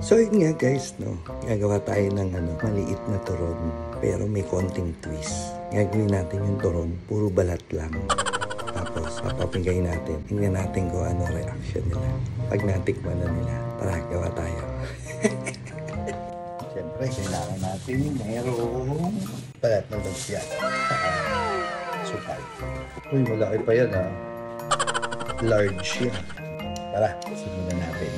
So yun nga guys, no, gagawa tayo ng maliit na turon pero may konting twist. Gagawin natin yung turon, puro balat lang. Tapos papapigay natin, tingnan natin kung ano reaction nila. Pag natikman na nila, tara, gawa tayo. Siyempre, kailangan natin mayroong balat ng lumpia. Supal. Uy, malaki pa yan ha. Large yan. Tara, simulan natin.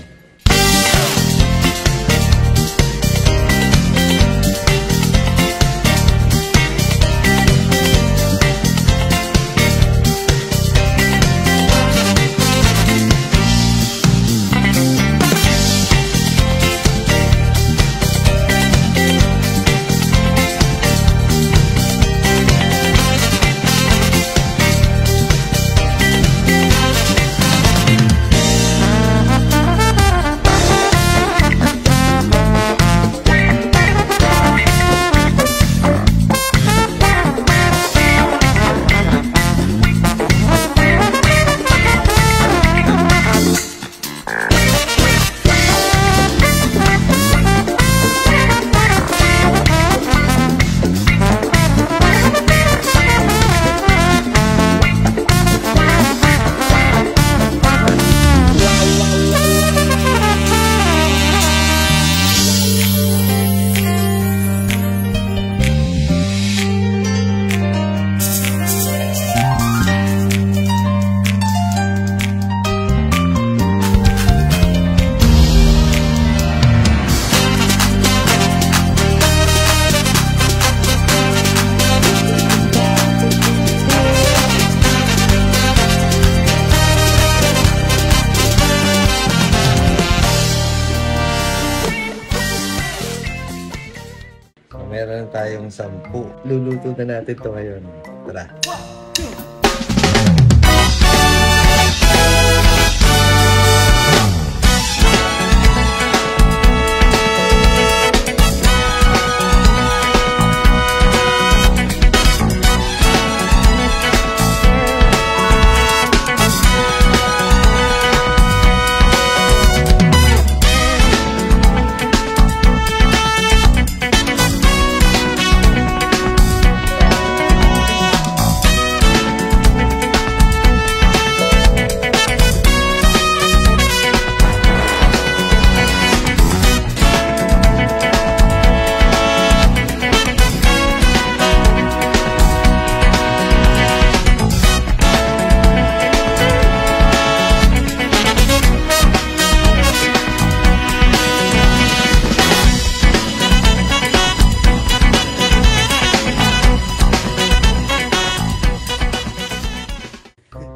Meron tayong 10. Luluto na natin ito ngayon. Tara.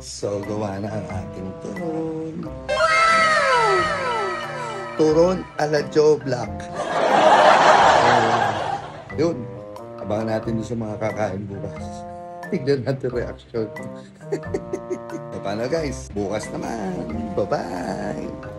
So, gawa na ang ating turon. Wow! Turon ala Joe Black. Yun. Abangan natin sa mga kakain bukas. Tignan natin reaction. Paano guys? Bukas naman. Bye-bye!